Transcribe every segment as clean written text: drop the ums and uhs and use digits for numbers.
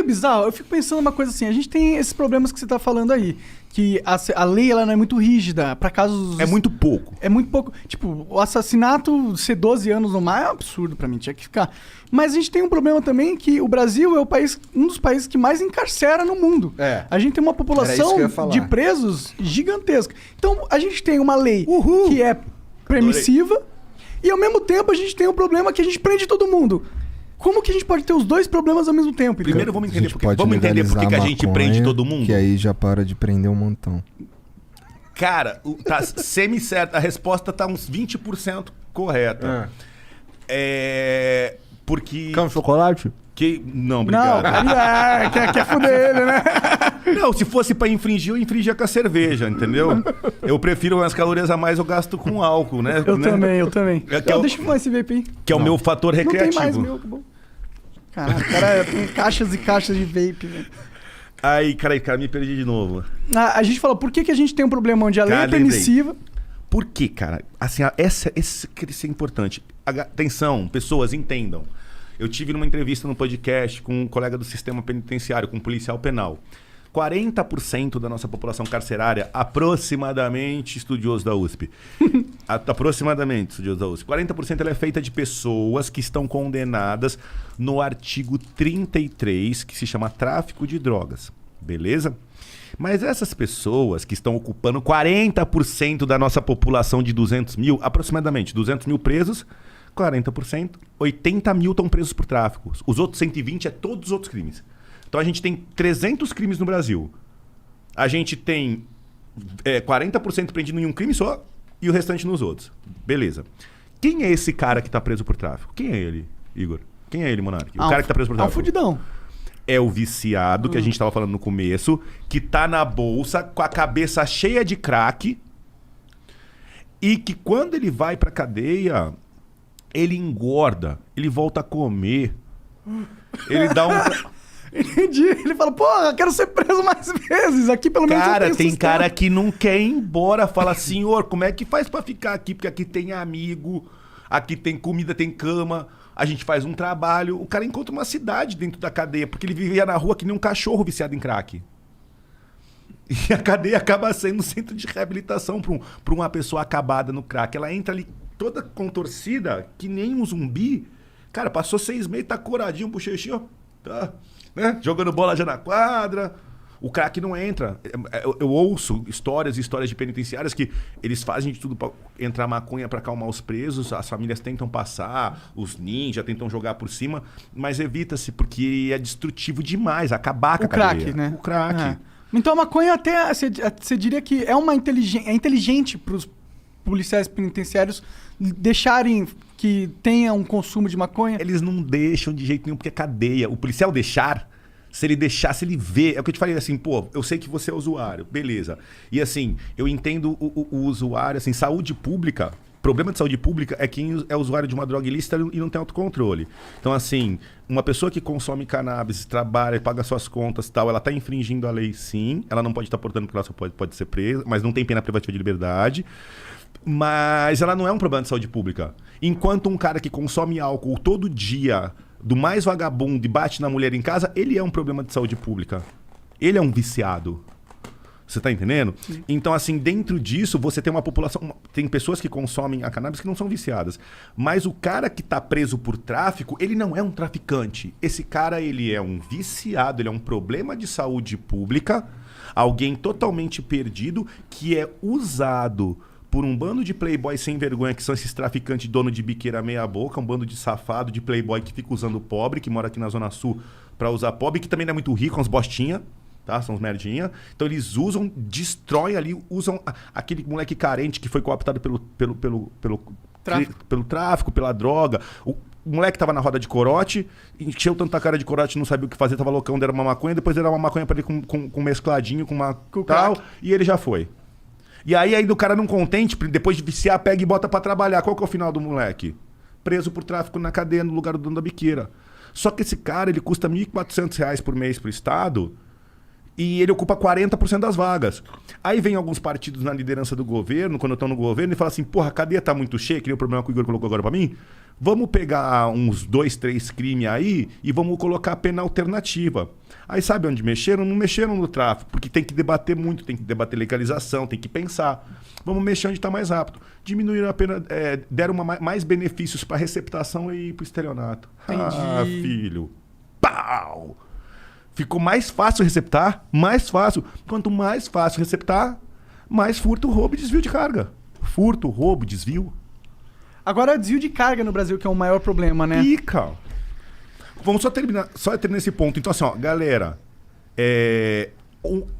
meio bizarro. Eu fico pensando uma coisa assim, a gente tem esses problemas que você tá falando aí, que a lei ela não é muito rígida para casos... É muito pouco. É muito pouco. Tipo, o assassinato ser 12 anos no mar é um absurdo pra mim, tinha que ficar. Mas a gente tem um problema também que o Brasil é um dos países que mais encarcera no mundo. É. A gente tem uma Era isso população que eu ia falar. de presos gigantesca. Então, a gente tem uma lei que é permissiva e, ao mesmo tempo, a gente tem um problema que a gente prende todo mundo. Como que a gente pode ter os dois problemas ao mesmo tempo? Primeiro vamos entender por que legalizar a gente maconha, prende todo mundo. Que aí já para de prender um montão. Cara, tá semi-certo. A resposta tá uns 20% correta. Porque... Quer um chocolate? Não, obrigado. Não, quer fuder ele, né? Não, se fosse pra infringir, eu infringia com a cerveja, entendeu? Eu prefiro umas calorias a mais, eu gasto com álcool, né? Eu também. Deixa eu fumar esse vape aí. Que é o meu fator recreativo. Não tem mais meu, que bom. Caralho, cara, tem caixas e caixas de vape, velho. Aí, cara, me perdi de novo. A gente falou, por que a gente tem um problema onde a lei é permissiva? Por que, cara? Assim, isso é importante. Atenção, pessoas, entendam. Eu tive numa entrevista no podcast com um colega do sistema penitenciário, com um policial penal. 40% da nossa população carcerária, aproximadamente estudioso da USP. Aproximadamente estudioso da USP. 40% ela é feita de pessoas que estão condenadas no artigo 33, que se chama tráfico de drogas. Beleza? Mas essas pessoas que estão ocupando 40% da nossa população de 200 mil, aproximadamente 200 mil presos, 40%, 80 mil estão presos por tráfico. Os outros 120 é todos os outros crimes. Então a gente tem 300 crimes no Brasil. A gente tem 40% prendido em um crime só e o restante nos outros. Beleza. Quem é esse cara que está preso por tráfico? Quem é ele, Igor? Quem é ele, Monark? O cara que está preso por tráfico. É um fudidão. É o viciado, que a gente estava falando no começo, que tá na bolsa com a cabeça cheia de crack e que quando ele vai pra cadeia, ele engorda, ele volta a comer, ele dá um... Entendi. Ele fala, porra, quero ser preso mais vezes. Aqui pelo menos Cara, eu tenho tem sustento. cara que não quer ir embora. Fala, senhor, como é que faz pra ficar aqui? Porque aqui tem amigo, aqui tem comida, tem cama. A gente faz um trabalho. O cara encontra uma cidade dentro da cadeia, porque ele vivia na rua que nem um cachorro viciado em crack. E a cadeia acaba sendo um centro de reabilitação pra uma pessoa acabada no crack. Ela entra ali toda contorcida, que nem um zumbi. Cara, passou 6 meses, tá coradinho, bochechinho, ó. Tá... Né? Jogando bola já na quadra. O crack não entra. Eu ouço histórias e histórias de penitenciárias que eles fazem de tudo pra entrar maconha pra acalmar os presos, as famílias tentam passar, os ninjas tentam jogar por cima, mas evita-se porque é destrutivo demais, acabar com a cadeia. Crack, né? O crack. É. Então a maconha até, você diria que é inteligente pros policiais penitenciários deixarem que tenha um consumo de maconha? Eles não deixam de jeito nenhum, porque é cadeia. O policial deixar, se ele vê... É o que eu te falei assim, pô, eu sei que você é usuário, beleza. E assim, eu entendo o usuário, assim, saúde pública... Problema de saúde pública é quem é usuário de uma droga ilícita e não tem autocontrole. Então, assim, uma pessoa que consome cannabis, trabalha, paga suas contas e tal, ela está infringindo a lei, sim. Ela não pode estar portando porque ela só pode ser presa, mas não tem pena privativa de liberdade. Mas ela não é um problema de saúde pública. Enquanto um cara que consome álcool todo dia, do mais vagabundo e bate na mulher em casa, ele é um problema de saúde pública. Ele é um viciado. Você tá entendendo? Sim. Então, assim, dentro disso, você tem uma população... Tem pessoas que consomem a cannabis que não são viciadas. Mas o cara que tá preso por tráfico, ele não é um traficante. Esse cara, ele é um viciado, ele é um problema de saúde pública, alguém totalmente perdido, que é usado por um bando de playboy sem vergonha, que são esses traficantes dono de biqueira meia boca, um bando de safado, de playboy que fica usando pobre, que mora aqui na Zona Sul pra usar pobre, que também não é muito rico, uns bostinha. Tá? São uns merdinha. Então eles usam, destroem ali, usam aquele moleque carente que foi cooptado pelo tráfico, pela droga. O moleque tava na roda de corote, encheu tanta cara de corote, não sabia o que fazer, tava loucão, deram uma maconha, depois deram uma maconha pra ele com mescladinho, com uma tal, e ele já foi. E aí do cara não contente, depois de viciar, pega e bota pra trabalhar. Qual que é o final do moleque? Preso por tráfico na cadeia, no lugar do dono da biqueira. Só que esse cara, ele custa R$ 1.400 por mês pro Estado, e ele ocupa 40% das vagas. Aí vem alguns partidos na liderança do governo, quando estão no governo, e falam assim, porra, a cadeia tá muito cheia, que nem o problema que o Igor colocou agora pra mim. Vamos pegar uns 2, 3 crimes aí e vamos colocar a pena alternativa. Aí sabe onde mexeram? Não mexeram no tráfico, porque tem que debater muito, tem que debater legalização, tem que pensar. Vamos mexer onde está mais rápido. Diminuíram a pena, deram mais benefícios para receptação e para o estelionato. Entendi. Ah, filho. Pau! Ficou mais fácil receptar, mais fácil. Quanto mais fácil receptar, mais furto, roubo e desvio de carga. Furto, roubo, desvio. Agora, desvio de carga no Brasil, que é o maior problema, né? Pica. Vamos só terminar esse ponto. Então, assim, ó, galera,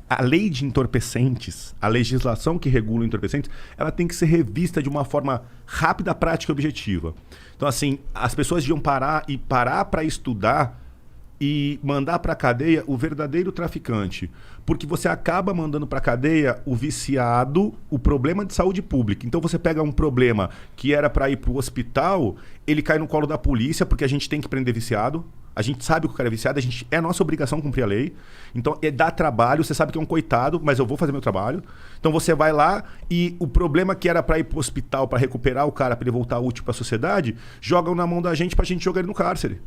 a lei de entorpecentes, a legislação que regula entorpecentes, ela tem que ser revista de uma forma rápida, prática e objetiva. Então, assim, as pessoas deviam parar para estudar e mandar para a cadeia o verdadeiro traficante. Porque você acaba mandando para a cadeia o viciado, o problema de saúde pública. Então você pega um problema que era para ir para o hospital, ele cai no colo da polícia, porque a gente tem que prender viciado. A gente sabe que o cara é viciado, é nossa obrigação cumprir a lei. Então dá trabalho, você sabe que é um coitado, mas eu vou fazer meu trabalho. Então você vai lá e o problema que era para ir para o hospital, para recuperar o cara, para ele voltar útil para a sociedade, jogam na mão da gente para a gente jogar ele no cárcere.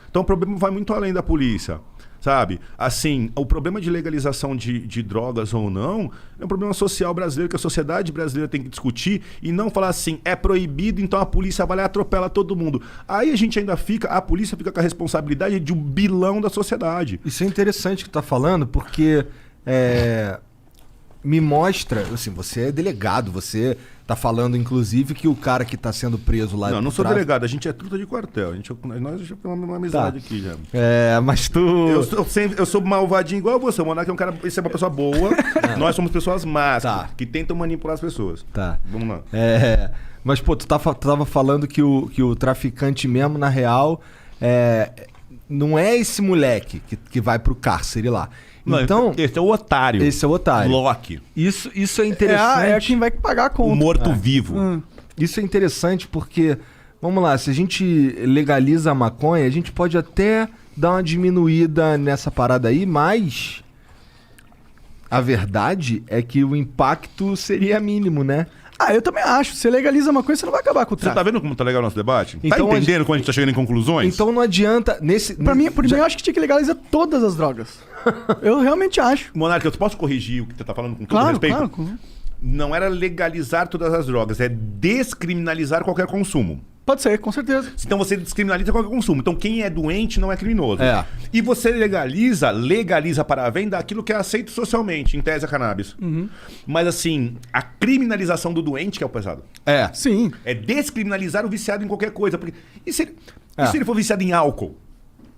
Então o problema vai muito além da polícia, sabe? Assim, o problema de legalização de drogas ou não é um problema social brasileiro que a sociedade brasileira tem que discutir e não falar assim, é proibido, então a polícia vai lá e atropela todo mundo. Aí a polícia fica com a responsabilidade de um bilão da sociedade. Isso é interessante que tu tá falando, porque me mostra, assim, você é delegado, você tá falando, inclusive, que o cara que tá sendo preso lá... Não sou delegado, a gente é truta de quartel. Nós já temos uma amizade aqui já. Mas tu... Eu sou malvadinho igual você. O Monark é um cara... Você é uma pessoa boa. Nós somos pessoas más, que tentam manipular as pessoas. Tá. Vamos lá. Mas, pô, tu tava falando que o traficante mesmo, na real, não é esse moleque que vai pro cárcere lá. Não, então, esse é o otário. Esse é o otário. Loki. Isso é interessante. É quem vai pagar a conta. O morto-vivo. Isso é interessante porque, vamos lá, se a gente legaliza a maconha, a gente pode até dar uma diminuída nessa parada aí, mas a verdade é que o impacto seria mínimo, né? Eu também acho. Você legaliza uma coisa, você não vai acabar com o Você tráfico. tá vendo como tá legal o nosso debate? Então, tá entendendo quando a gente tá chegando em conclusões? Então não adianta... Pra mim, eu acho que tinha que legalizar todas as drogas. Eu realmente acho. Monark, eu posso corrigir o que você tá falando com todo respeito? Claro. Não era legalizar todas as drogas, é descriminalizar qualquer consumo. Pode ser, com certeza. Então você descriminaliza qualquer consumo. Então quem é doente não é criminoso. E você legaliza para a venda aquilo que é aceito socialmente, em tese a cannabis. Mas assim, a criminalização do doente que é o pesado. Sim. É descriminalizar o viciado em qualquer coisa. Porque... E se ele for viciado em álcool?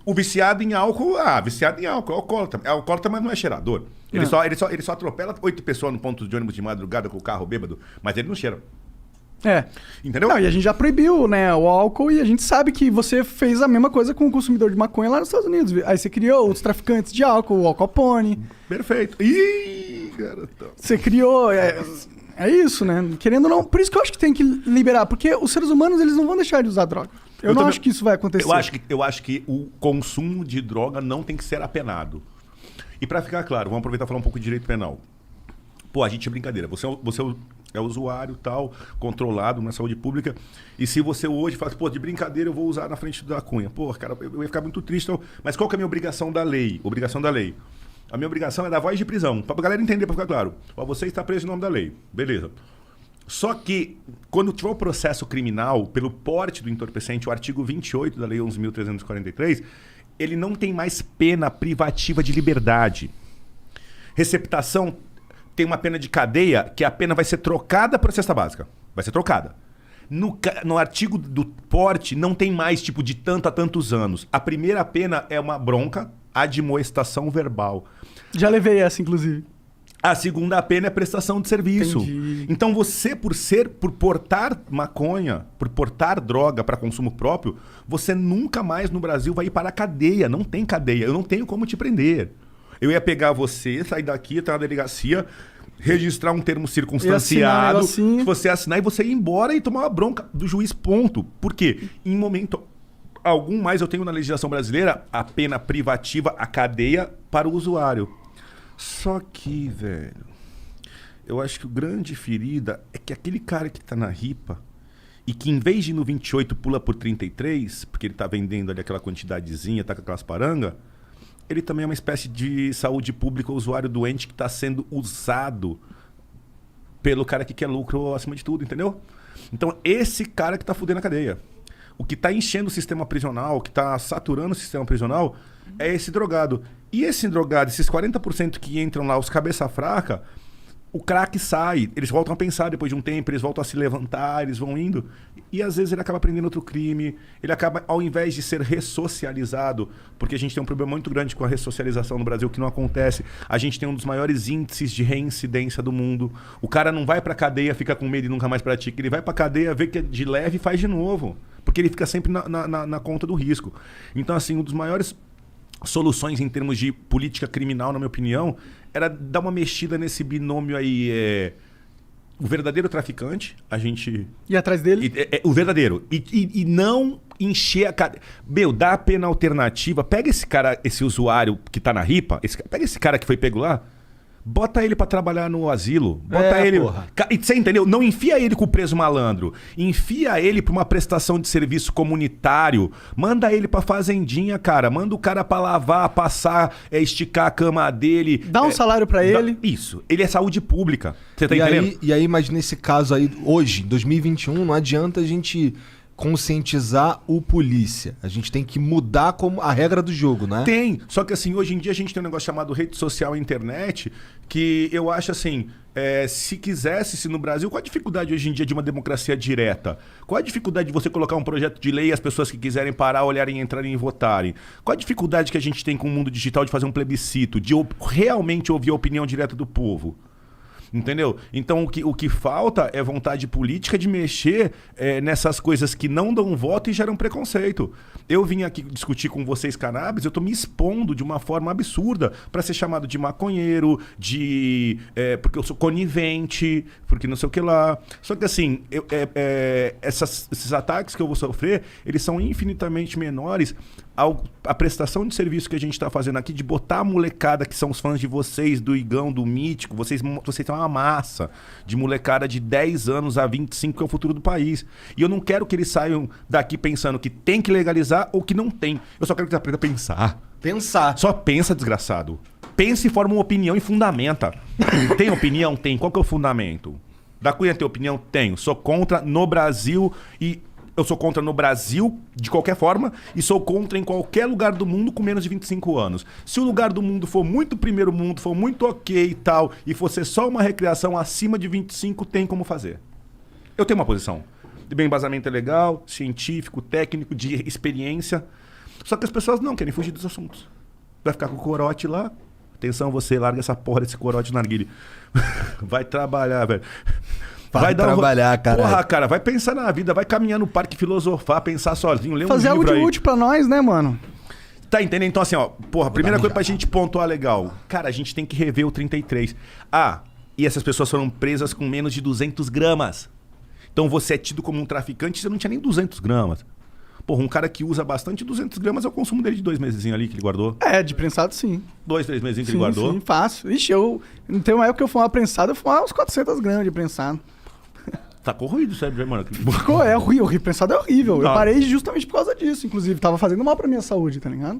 O viciado em álcool, viciado em álcool, é alcoólatra. É alcoólatra, mas não é cheirador. Ele só atropela 8 pessoas no ponto de ônibus de madrugada com o carro bêbado, mas ele não cheira. Entendeu? Não, e a gente já proibiu, né, o álcool e a gente sabe que você fez a mesma coisa com o consumidor de maconha lá nos Estados Unidos. Aí você criou os traficantes de álcool, o Al Capone. Perfeito. Ih, garotão. Você criou... É isso, né? Querendo ou não... Por isso que eu acho que tem que liberar, porque os seres humanos, eles não vão deixar de usar droga. Eu não acho que isso vai acontecer. Eu acho que o consumo de droga não tem que ser apenado. E pra ficar claro, vamos aproveitar e falar um pouco de direito penal. Pô, a gente é brincadeira. Você é usuário tal, controlado na saúde pública. E se você hoje fala, pô, de brincadeira eu vou usar na frente da Cunha. Pô, cara, eu ia ficar muito triste. Então, mas qual que é a minha obrigação da lei? A minha obrigação é dar voz de prisão. Pra galera entender, pra ficar claro. Ó, você está preso em nome da lei. Beleza. Só que, quando tiver o processo criminal, pelo porte do entorpecente, o artigo 28 da Lei 11.343, ele não tem mais pena privativa de liberdade. Receptação tem uma pena de cadeia, que a pena vai ser trocada por cesta básica. Vai ser trocada. No artigo do porte, não tem mais, tipo, de tanto a tantos anos. A primeira pena é uma bronca, admoestação verbal. Já levei essa, inclusive. A segunda pena é prestação de serviço. Entendi. Então você, por portar maconha, por portar droga para consumo próprio, você nunca mais no Brasil vai ir para a cadeia. Não tem cadeia. Eu não tenho como te prender. Eu ia pegar você, sair daqui, entrar na delegacia, registrar um termo circunstanciado, você assinar e você ir embora e tomar uma bronca do juiz, ponto. Por quê? Em momento algum mais eu tenho na legislação brasileira a pena privativa, a cadeia para o usuário. Só que, velho, eu acho que o grande ferida é que aquele cara que tá na ripa e que em vez de ir no 28 pula por 33, porque ele tá vendendo ali aquela quantidadezinha, tá com aquelas parangas, ele também é uma espécie de saúde pública, usuário doente que está sendo usado pelo cara que quer lucro acima de tudo, entendeu? Então, esse cara que está fudendo a cadeia. O que está enchendo o sistema prisional, o que está saturando o sistema prisional, é esse drogado. E esse drogado, esses 40% que entram lá, os cabeça fraca, o craque sai, eles voltam a pensar depois de um tempo, eles voltam a se levantar, eles vão indo. E às vezes ele acaba aprendendo outro crime, ele acaba, ao invés de ser ressocializado, porque a gente tem um problema muito grande com a ressocialização no Brasil, que não acontece. A gente tem um dos maiores índices de reincidência do mundo. O cara não vai pra cadeia, fica com medo e nunca mais pratica. Ele vai pra cadeia, vê que é de leve e faz de novo. Porque ele fica sempre na conta do risco. Então, assim, um dos maiores soluções em termos de política criminal, na minha opinião, era dar uma mexida nesse binômio aí. O verdadeiro traficante, a gente... E atrás dele? O verdadeiro. E não encher a cadeia. Meu, dá a pena alternativa. Pega esse cara, esse usuário que tá na ripa, pega esse cara que foi pego lá, bota ele pra trabalhar no asilo. Bota ele. Porra. E você entendeu? Não enfia ele com o preso malandro. Enfia ele pra uma prestação de serviço comunitário. Manda ele pra fazendinha, cara. Manda o cara pra lavar, passar, esticar a cama dele. Dá um salário pra ele. Isso. Ele é saúde pública. Você tá entendendo? E aí, mas nesse caso aí, hoje, 2021, não adianta a gente conscientizar o polícia. A gente tem que mudar como a regra do jogo, né? Tem. Só que assim, hoje em dia a gente tem um negócio chamado rede social e internet, que eu acho assim, se no Brasil, qual a dificuldade hoje em dia de uma democracia direta? Qual a dificuldade de você colocar um projeto de lei e as pessoas que quiserem parar, olharem, entrarem e votarem? Qual a dificuldade que a gente tem com o mundo digital de fazer um plebiscito, de realmente ouvir a opinião direta do povo? Entendeu? Então o que falta é vontade política de mexer nessas coisas que não dão voto e geram preconceito. Eu vim aqui discutir com vocês cannabis, eu tô me expondo de uma forma absurda para ser chamado de maconheiro, porque eu sou conivente, porque não sei o que lá. Só que assim, esses ataques que eu vou sofrer, eles são infinitamente menores a prestação de serviço que a gente está fazendo aqui, de botar a molecada que são os fãs de vocês, do Igão, do Mítico, vocês têm uma massa de molecada de 10 anos a 25, que é o futuro do país. E eu não quero que eles saiam daqui pensando que tem que legalizar ou que não tem. Eu só quero que eles aprendam a pensar. Pensar. Só pensa, desgraçado. Pensa e forma uma opinião e fundamenta. Tem opinião? Tem. Qual que é o fundamento? Da Cunha tem opinião? Tenho. Sou contra no Brasil e... Eu sou contra no Brasil, de qualquer forma, e sou contra em qualquer lugar do mundo com menos de 25 anos. Se o lugar do mundo for muito primeiro mundo, for muito ok e tal, e for ser só uma recreação acima de 25, tem como fazer. Eu tenho uma posição. Meu embasamento é legal, científico, técnico, de experiência. Só que as pessoas não querem fugir dos assuntos. Vai ficar com o corote lá. Atenção, você larga essa porra desse corote na narguilha. Vai trabalhar, velho. Vai trabalhar, cara. Porra, cara, vai pensar na vida, vai caminhar no parque, filosofar, pensar sozinho, ler um livro aí. Fazer algo de útil pra nós, né, mano? Tá entendendo? Então assim, ó, porra, primeira coisa pra gente pontuar legal. Cara, a gente tem que rever o 33. E essas pessoas foram presas com menos de 200 gramas. Então você é tido como um traficante, você não tinha nem 200 gramas. Porra, um cara que usa bastante, 200 gramas é o consumo dele de 2 meses ali que ele guardou. De prensado, sim. 2, 3 meses que Sim, ele guardou. Sim, fácil. Ixi, tem uma época que eu fumava prensado, eu fumava uns 400 gramas de prensado. Tá corroído o cérebro, mano. É horrível, prensado é horrível. Não. Eu parei justamente por causa disso, inclusive. Tava fazendo mal pra minha saúde, tá ligado?